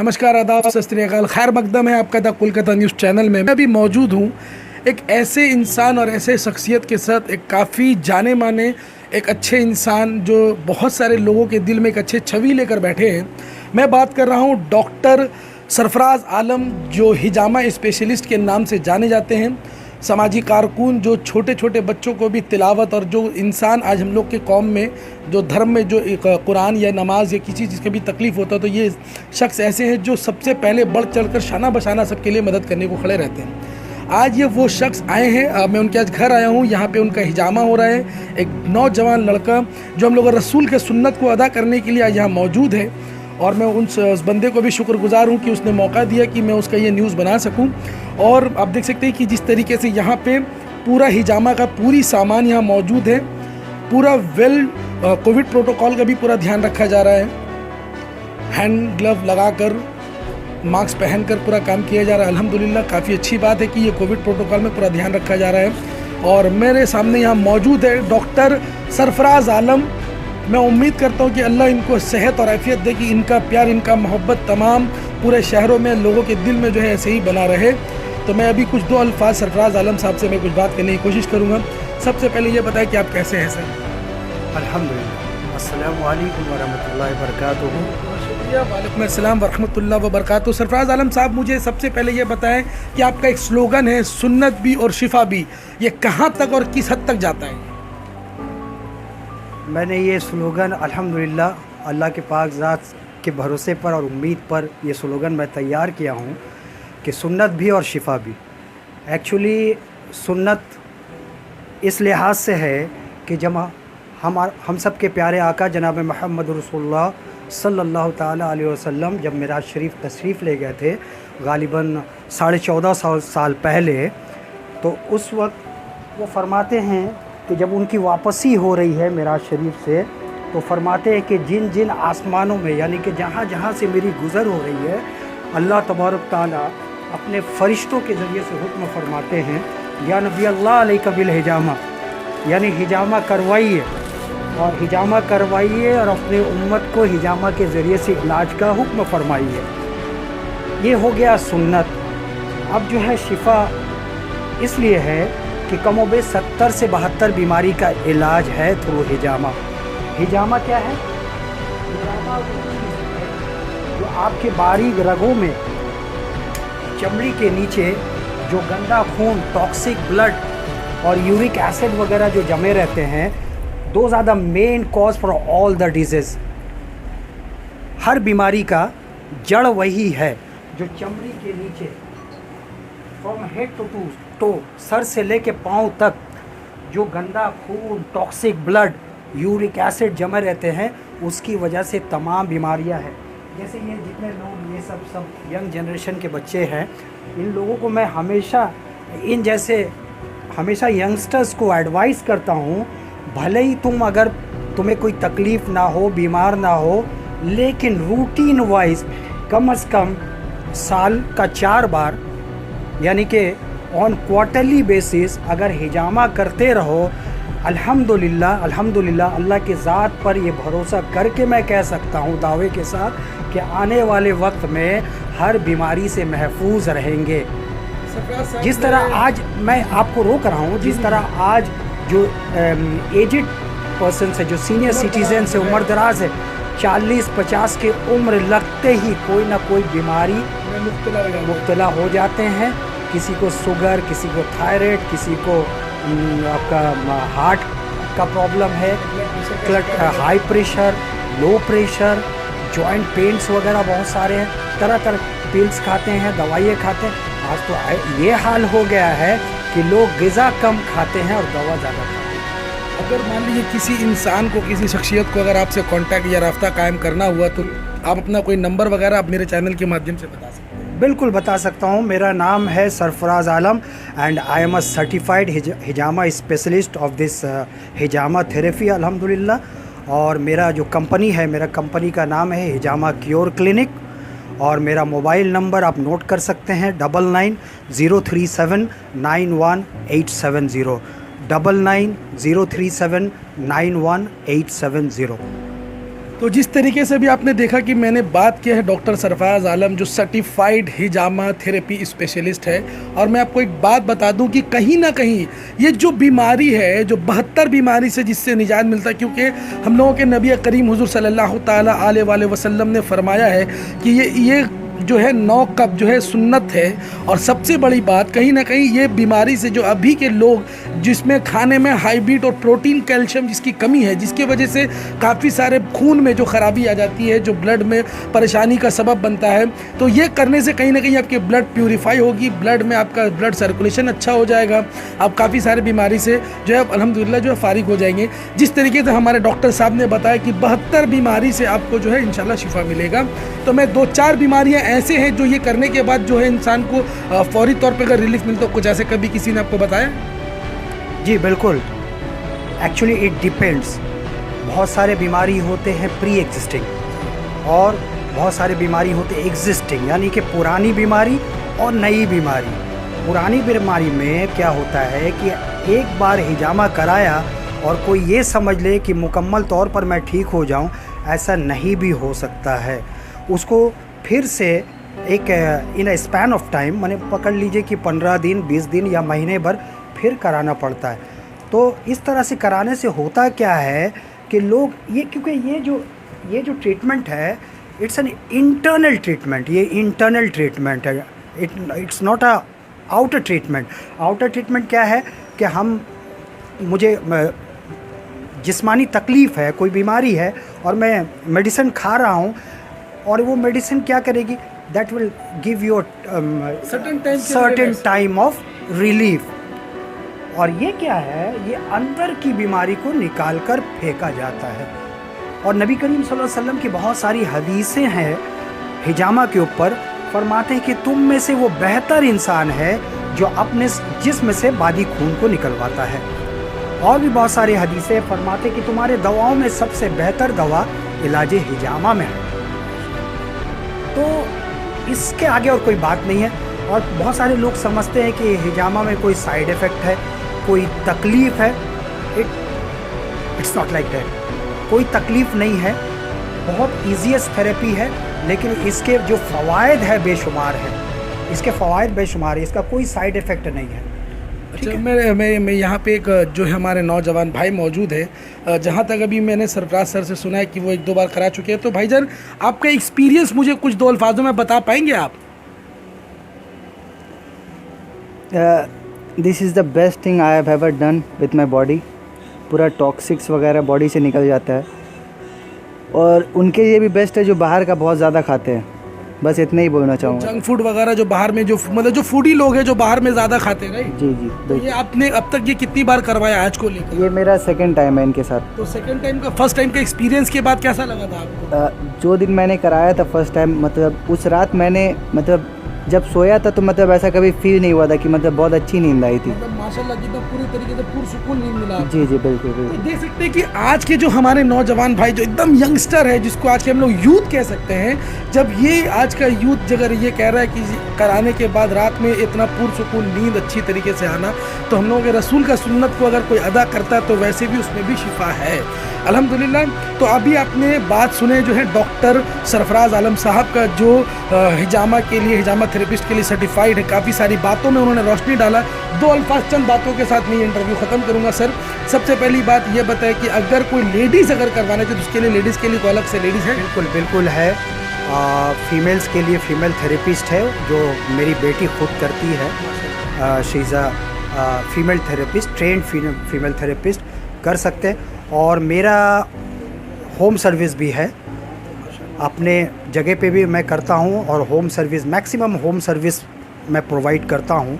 नमस्कार, आदाब, सत श्री अकाल, खैर मकदम है आपका द कोलकाता न्यूज़ चैनल में। मैं अभी मौजूद हूँ एक ऐसे इंसान और ऐसे शख्सियत के साथ, एक काफ़ी जाने माने एक अच्छे इंसान जो बहुत सारे लोगों के दिल में एक अच्छे छवि लेकर बैठे हैं। मैं बात कर रहा हूँ डॉक्टर सरफराज आलम, जो हिजामा स्पेशलिस्ट के नाम से जाने जाते हैं। समाजी कारकुन, जो छोटे छोटे बच्चों को भी तिलावत, और जो इंसान आज हम लोग के कौम में जो धर्म में जो एक कुरान या नमाज या किसी चीज़ की भी तकलीफ़ होता है तो ये शख्स ऐसे हैं जो सबसे पहले बढ़ चढ़कर शाना बशाना सबके लिए मदद करने को खड़े रहते हैं। आज ये वो शख्स आए हैं। मैं उनके आज घर आया हूँ। यहाँ पे उनका हिजामा हो रहा है। एक नौजवान लड़का जो हम लोग रसूल के सुन्नत को अदा करने के लिए आज यहाँ मौजूद है, और मैं उस बंदे को भी शुक्रगुजार हूँ कि उसने मौका दिया कि मैं उसका ये न्यूज़ बना सकूँ। और आप देख सकते हैं कि जिस तरीके से यहाँ पे पूरा हिजामा का पूरी सामान यहाँ मौजूद है, पूरा कोविड प्रोटोकॉल का भी पूरा ध्यान रखा जा रहा है। हैंड ग्लव लगाकर, मास्क पहनकर पूरा काम किया जा रहा है। अल्हम्दुलिल्लाह, काफ़ी अच्छी बात है कि ये कोविड प्रोटोकॉल में पूरा ध्यान रखा जा रहा है। और मेरे सामने यहाँ मौजूद है डॉक्टर सरफराज आलम। मैं उम्मीद करता हूँ कि अल्लाह इनको सेहत और आफियत दे, कि इनका प्यार, इनका मोहब्बत तमाम पूरे शहरों में लोगों के दिल में जो है ऐसे ही बना रहे। तो मैं अभी कुछ दो अल्फाज सरफराज आलम साहब से मैं कुछ बात करने की कोशिश करूँगा। सबसे पहले ये बताएं कि आप कैसे हैं सर? अल्हम्दुलिल्लाह, अस्सलामु अलैकुम वरहमतुल्लाहि वबरकातुहू। शुक्रिया, वालेकुम अस्सलाम वरहमतुल्लाहि वबरकातुहू। सरफराज आलम साहब, मुझे सबसे पहले ये बताएं कि आपका एक स्लोगन है सुन्नत भी और शिफा भी, ये कहाँ तक और किस हद तक जाता है? मैंने ये स्लोगन अल्हम्दुलिल्लाह अल्लाह के पाक ज़ात के भरोसे पर और उम्मीद पर ये स्लोगन मैं तैयार किया हूँ कि सुन्नत भी और शिफा भी। एक्चुअली सुन्नत इस लिहाज से है कि जब हम सब के प्यारे आका जनाब मोहम्मद रसूलुल्लाह सल्लल्लाहु ताला अलैहि वसल्लम जब मिराज शरीफ तशरीफ़ ले गए थे, गालिबन 14.5 साल पहले, तो उस वक्त वो फरमाते हैं कि जब उनकी वापसी हो रही है मिराज शरीफ से, तो फरमाते हैं कि जिन जिन आसमानों में, यानी कि जहाँ जहाँ से मेरी गुज़र हो रही है, अल्लाह तबारक ताला अपने फ़रिश्तों के ज़रिए से हुक्म फरमाते हैं, या नबी अल्लाह अलैका बिल हिजामा, यानी हिजामा करवाइए, और हिजामा करवाइए और अपने उम्मत को हिजामा के ज़रिए से इलाज का हुक्म फरमाइए। ये हो गया सुन्नत। अब जो है शिफा इसलिए है कि कमोबेश 70 से 72 बीमारी का इलाज है थ्रू हिजामा। हिजामा क्या है? हिजामा जो आपके बारीक रगों में, चमड़ी के नीचे जो गंदा खून, टॉक्सिक ब्लड और यूरिक एसिड वगैरह जो जमे रहते हैं, those are the main cause for all the disease. हर बीमारी का जड़ वही है जो चमड़ी के नीचे, फ्रॉम हेड टू टो, सर से लेके पाँव तक जो गंदा खून, टॉक्सिक ब्लड, यूरिक एसिड जमे रहते हैं, उसकी वजह से तमाम बीमारियां हैं। जैसे ये जितने लोग, ये सब यंग जनरेशन के बच्चे हैं, इन लोगों को मैं हमेशा यंगस्टर्स को एडवाइस करता हूँ, भले ही अगर तुम्हें कोई तकलीफ़ ना हो, बीमार ना हो, लेकिन रूटीन वाइज कम से कम साल का 4 बार, यानी कि ऑन क्वार्टरली बेसिस अगर हिजामा करते रहो, अल्हम्दुलिल्लाह अल्लाह के ज़ात पर ये भरोसा करके मैं कह सकता हूँ दावे के साथ कि आने वाले वक्त में हर बीमारी से महफूज रहेंगे। जिस तरह आज मैं आपको रोक रहा हूँ, जिस तरह आज जो एजिड पर्सन है, जो सीनियर सिटीजन है, उम्र दराज है, 40-50 की उम्र लगते ही कोई ना कोई बीमारी मुब्तला हो जाते हैं। किसी को शुगर, किसी को थायराइड, किसी को आपका हार्ट का प्रॉब्लम है, high pressure, low pressure, joint pains वगैरह बहुत सारे हैं। तरह तरह पिल्स खाते हैं, दवाइयाँ खाते हैं। आज तो ये हाल हो गया है कि लोग ग़िज़ा कम खाते हैं और दवा ज़्यादा खाते हैं। अगर मान लीजिए किसी इंसान को, किसी शख्सियत को अगर आपसे कांटेक्ट या राब्ता कायम करना हुआ, तो आप अपना कोई नंबर वगैरह आप मेरे चैनल के माध्यम से बता सकते हैं? बिल्कुल बता सकता हूँ। मेरा नाम है Sarfaraz Alam and I am a certified हिजामा स्पेशलिस्ट ऑफ दिस हिजामा थेरेपी अल्हम्दुलिल्लाह। और मेरा जो कंपनी है, मेरा कंपनी का नाम है हिजामा क्योर क्लिनिक, और मेरा मोबाइल नंबर आप नोट कर सकते हैं 9903791870, 9903791870। तो जिस तरीके से भी आपने देखा कि मैंने बात किया है डॉक्टर सरफराज आलम जो सर्टिफाइड हिजामा थेरेपी स्पेशलिस्ट है, और मैं आपको एक बात बता दूं कि कहीं ना कहीं ये जो बीमारी है, जो 72 बीमारी से जिससे निजात मिलता है, क्योंकि हम लोगों के नबी करीम हुजूर सल्लल्लाहु ताला अलैहि वसल्लम ने फरमाया है कि ये जो है 9 कप जो है सुन्नत है। और सबसे बड़ी बात कहीं ना कहीं ये बीमारी से जो अभी के लोग जिसमें खाने में हाइब्रिड और प्रोटीन कैल्शियम जिसकी कमी है, जिसकी वजह से काफ़ी सारे खून में जो ख़राबी आ जाती है, जो ब्लड में परेशानी का सबब बनता है, तो ये करने से कहीं ना कहीं आपकी ब्लड प्यूरीफाई होगी, ब्लड में आपका ब्लड सर्कुलेशन अच्छा हो जाएगा, आप काफ़ी सारे बीमारी से जो है अल्हम्दुलिल्लाह जो है फारिग हो जाएंगे। जिस तरीके से हमारे डॉक्टर साहब ने बताया कि 72 बीमारी से आपको जो है इंशाल्लाह शिफा मिलेगा। तो मैं 2-4 बीमारियां ऐसे हैं जो ये करने के बाद जो है इंसान को फौरी तौर पे अगर रिलीफ मिलता, कुछ ऐसे कभी किसी ने आपको बताया? जी बिल्कुल, एक्चुअली इट डिपेंड्स। बहुत सारे बीमारी होते हैं प्री एग्जिस्टिंग और बहुत सारे बीमारी होते हैं एग्जिस्टिंग, यानी कि पुरानी बीमारी और नई बीमारी। पुरानी बीमारी में क्या होता है कि एक बार हिजामा कराया और कोई ये समझ ले कि मुकम्मल तौर पर मैं ठीक हो जाऊं, ऐसा नहीं भी हो सकता है। उसको फिर से एक इन अ स्पैन ऑफ टाइम, माने पकड़ लीजिए कि 15 दिन 20 दिन या महीने भर फिर कराना पड़ता है। तो इस तरह से कराने से होता क्या है कि लोग ये, क्योंकि ये जो ट्रीटमेंट है इट्स एन इंटरनल ट्रीटमेंट, ये इंटरनल ट्रीटमेंट है, it's not a outer treatment. Outer treatment क्या है कि मुझे जिस्मानी तकलीफ़ है, कोई बीमारी है और मैं मेडिसिन खा रहा हूँ, और वो मेडिसिन क्या करेगी, that will give you certain time of relief. और ये क्या है, ये अंदर की बीमारी को निकाल कर फेंका जाता है। और नबी करीम सल्लल्लाहु अलैहि वसल्लम की बहुत सारी हदीसें हैं हिजामा के ऊपर, फरमाते हैं कि तुम में से वो बेहतर इंसान है जो अपने जिस्म से बादी खून को निकलवाता है। और भी बहुत सारी हदीसें फरमाते कि तुम्हारे दवाओं में सबसे बेहतर दवा इलाज हिजामा में है। तो इसके आगे और कोई बात नहीं है। और बहुत सारे लोग समझते हैं कि हिजामा में कोई साइड इफ़ेक्ट है, कोई तकलीफ़ है। It's not like that. कोई तकलीफ़ नहीं है, बहुत ईजीएस्ट थेरेपी है, लेकिन इसके जो फ़वाइद है बेशुमार है, इसके फ़वाइद बेशुमार है, इसका कोई साइड इफ़ेक्ट नहीं है। अच्छा, मैं यहाँ पे एक जो है हमारे नौजवान भाई मौजूद है, जहाँ तक अभी मैंने सरफराज सर से सुना है कि वो 1-2 बार करा चुके हैं। तो भाईजान आपका एक्सपीरियंस मुझे कुछ 2 अल्फाजों में बता पाएंगे आप? This is the best thing I have ever done with my body. पूरा टॉक्सिक्स वगैरह बॉडी से निकल जाता है। और उनके लिए भी बेस्ट है जो बाहर का बहुत ज़्यादा खाते हैं। बस इतना ही बोलना चाहूँगा। जंक फूड वगैरह जो बाहर में जो मतलब जो फूडी लोग हैं जो बाहर में ज़्यादा खाते हैं, राइट? जी जी, तो ये आपने अब तक ये कितनी बार करवाया आज को लेकर? ये मेरा सेकंड टाइम है इनके साथ। तो सेकंड टाइम का फर्स्ट टाइम का एक्सपीरियंस के बाद कैसा लगा था आपको? जो दिन मैंने कराया था फर्स्ट टाइम, मतलब उस रात मैंने जब सोया था तो ऐसा कभी फील नहीं हुआ था कि बहुत अच्छी नींद आई थी। मतलब माशाल्लाह की तो पूरी तरीके से पुरसुकून नींद मिला। जी जी बिल्कुल तो बिल्कुल। देख सकते हैं कि आज के जो हमारे नौजवान भाई जो एकदम यंगस्टर है, जिसको आज के हम लोग यूथ कह सकते हैं, जब ये आज का यूथ अगर ये कह रहा है कि कराने के बाद रात में इतना पुरसुकून नींद अच्छी तरीके से आना, तो हम लोगों के रसूल का सुन्नत को अगर कोई अदा करता है तो वैसे भी उसमें भी शिफा है अल्हम्दुलिल्लाह। तो अभी आपने बात सुने जो है डॉक्टर सरफराज आलम साहब का, जो हिजामा के लिए, हिजामा थेरेपिस्ट के लिए सर्टिफाइड है। काफ़ी सारी बातों में उन्होंने रोशनी डाला। 2 अल्फाज चंद बातों के साथ मैं इंटरव्यू ख़त्म करूँगा। सर, सबसे पहली बात ये बताएं कि अगर कोई लेडीज़ अगर करवाना चाहे तो उसके लिए लेडीज़ के लिए कोई अलग से लेडीज़ है? बिल्कुल बिल्कुल है। फीमेल्स के लिए फ़ीमेल थेरेपिस्ट है जो मेरी बेटी खुद करती है। She is a female therapist, trend female therapist, कर सकते हैं। और मेरा होम सर्विस भी है, अपने जगह पे भी मैं करता हूँ, और home service, maximum home service मैं प्रोवाइड करता हूँ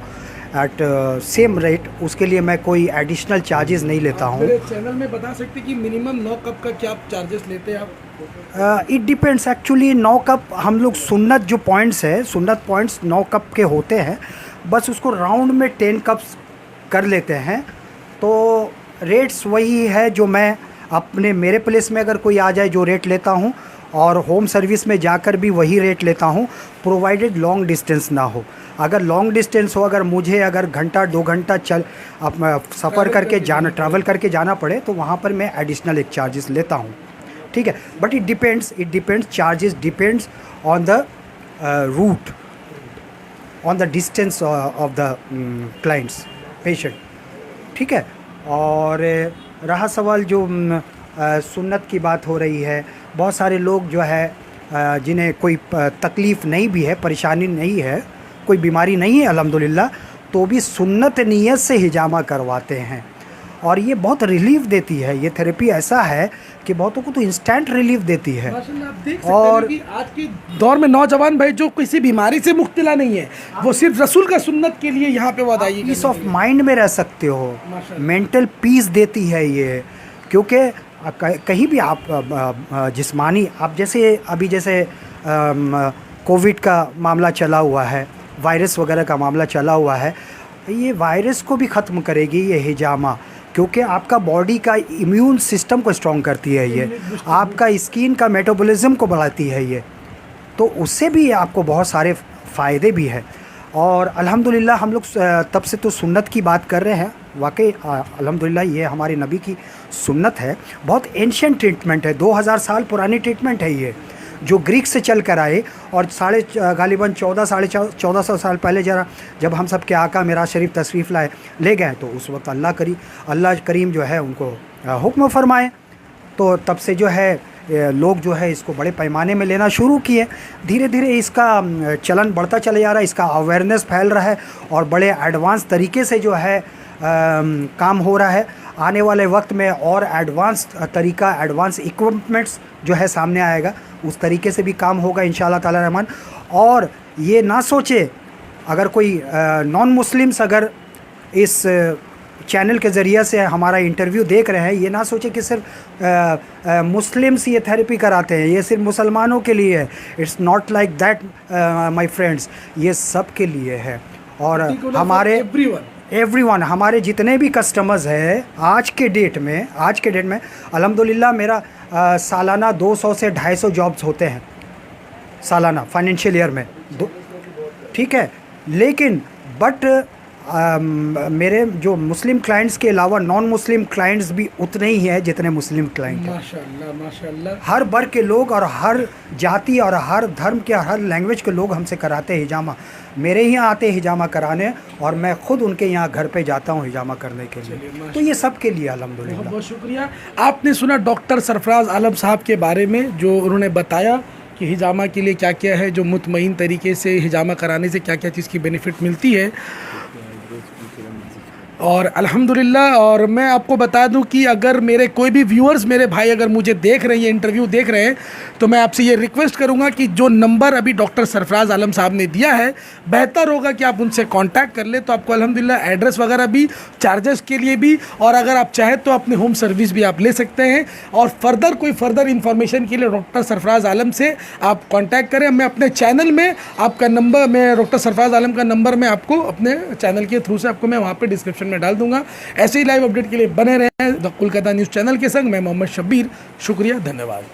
एट सेम रेट। उसके लिए मैं कोई एडिशनल चार्जेस नहीं लेता हूँ। मेरे चैनल में बता सकते कि मिनिमम 9 कप का क्या चार्जेस लेते हैं आप? It depends actually. 9 कप हम लोग सुन्नत जो पॉइंट्स है, सुन्नत पॉइंट्स 9 कप के होते हैं, बस उसको राउंड में 10 कप्स कर लेते हैं। तो रेट्स वही है जो मैं अपने मेरे प्लेस में अगर कोई आ जाए जो रेट लेता हूँ, और होम सर्विस में जाकर भी वही रेट लेता हूँ, प्रोवाइडेड लॉन्ग डिस्टेंस ना हो। अगर लॉन्ग डिस्टेंस हो, अगर मुझे अगर घंटा 2 घंटा सफ़र करके जाना, ट्रैवल करके जाना पड़े, तो वहाँ पर मैं एडिशनल एक चार्जेस लेता हूँ। ठीक है, but it depends charges depends on the route, on the distance of the clients patient, ठीक है। और रहा सवाल जो सुन्नत की बात हो रही है, बहुत सारे लोग जो है जिन्हें कोई तकलीफ़ नहीं भी है, परेशानी नहीं है, कोई बीमारी नहीं है अल्हम्दुलिल्लाह, तो भी सुन्नत नियत से हिजामा करवाते हैं और ये बहुत रिलीफ देती है। ये थेरेपी ऐसा है कि बहुतों को तो इंस्टेंट रिलीफ देती है। माशाल्लाह, आप देख सकते और हैं कि आज के दौर में नौजवान भाई जो किसी बीमारी से मुब्तला नहीं है, वो सिर्फ रसूल का सुन्नत के लिए यहाँ पे वादाई पीस ऑफ माइंड में रह सकते हो, मेंटल पीस देती है ये, क्योंकि कहीं भी आप जिस्मानी, आप जैसे कोविड का मामला चला हुआ है, वायरस वगैरह का मामला चला हुआ है, ये वायरस को भी ख़त्म करेगी ये हिजामा, क्योंकि आपका बॉडी का इम्यून सिस्टम को स्ट्रॉन्ग करती है ये, आपका स्किन का मेटाबॉलिज्म को बढ़ाती है ये, तो उससे भी आपको बहुत सारे फ़ायदे भी है। और अल्हम्दुलिल्लाह हम लोग तब से तो सुन्नत की बात कर रहे हैं, वाकई अल्हम्दुलिल्लाह ये हमारी नबी की सुन्नत है, बहुत एंशिएंट ट्रीटमेंट है, 2000 साल पुरानी ट्रीटमेंट है ये, जो ग्रीक से चल कर आए और गालिबन 1400 साल पहले जब हम सब के आका मिराज शरीफ तशरीफ़ ले गए, तो उस वक्त अल्लाह करीम जो है उनको हुक्म फरमाए, तो तब से जो है लोग जो है इसको बड़े पैमाने में लेना शुरू किए। धीरे धीरे इसका चलन बढ़ता चला जा रहा है, इसका अवेयरनेस फैल रहा है और बड़े एडवांस तरीके से जो है काम हो रहा है। आने वाले वक्त में और एडवांस तरीका, एडवांस इक्विपमेंट्स जो है सामने आएगा, उस तरीके से भी काम होगा इंशाअल्लाह ताला रहमान। और ये ना सोचे, अगर कोई नॉन मुस्लिम्स अगर इस चैनल के ज़रिए से हमारा इंटरव्यू देख रहे हैं, ये ना सोचे कि सिर्फ मुस्लिम्स ये थेरेपी कराते हैं, ये सिर्फ मुसलमानों के लिए है। It's not like that my friends, ये सब के लिए है। और हमारे एवरीवन हमारे जितने भी कस्टमर्स हैं आज के डेट में अल्हम्दुलिल्लाह मेरा सालाना 200 से 250 जॉब्स होते हैं सालाना फाइनेंशियल ईयर में, ठीक है। लेकिन मेरे जो मुस्लिम क्लाइंट्स के अलावा नॉन मुस्लिम क्लाइंट्स भी उतने ही हैं जितने मुस्लिम क्लाइंट हैं। माशाल्लाह माशाल्लाह। हर वर्ग के लोग और हर जाति और हर धर्म के, हर लैंग्वेज के लोग हमसे कराते हैं हिजामा। मेरे यहाँ आते हैं हिजामा कराने और मैं ख़ुद उनके यहाँ घर पे जाता हूँ हिजामा करने के लिए। तो ये सब के लिए अल्हम्दुलिल्लाह। बहुत बहुत शुक्रिया। आपने सुना डॉक्टर सरफराज आलम साहब के बारे में, जो उन्होंने बताया कि हिजामा के लिए क्या क्या है, जो मुतमईन तरीके से हिजामा कराने से क्या क्या चीज़ की बेनिफिट मिलती है। और अल्हम्दुलिल्लाह, और मैं आपको बता दूं कि अगर मेरे कोई भी व्यूअर्स, मेरे भाई अगर मुझे देख रहे हैं, ये इंटरव्यू देख रहे हैं, तो मैं आपसे ये रिक्वेस्ट करूंगा कि जो नंबर अभी डॉक्टर सरफराज आलम साहब ने दिया है, बेहतर होगा कि आप उनसे कांटेक्ट कर ले। तो आपको अल्हम्दुलिल्लाह एड्रेस वगैरह भी, चार्जेस के लिए भी, और अगर आप चाहें तो अपने होम सर्विस भी आप ले सकते हैं। और कोई फर्दर इन्फॉर्मेशन के लिए डॉक्टर सरफराज आलम से आप कॉन्टैक्ट करें। मैं अपने चैनल में आपका नंबर, मैं डॉक्टर सरफराज आलम का नंबर मैं आपको अपने चैनल के थ्रू से आपको मैं वहाँ पर डिस्क्रिप्शन में डाल दूंगा। ऐसे ही लाइव अपडेट के लिए बने रहे द कोलकाता न्यूज़ चैनल के संग। मैं मोहम्मद शब्बीर, शुक्रिया, धन्यवाद।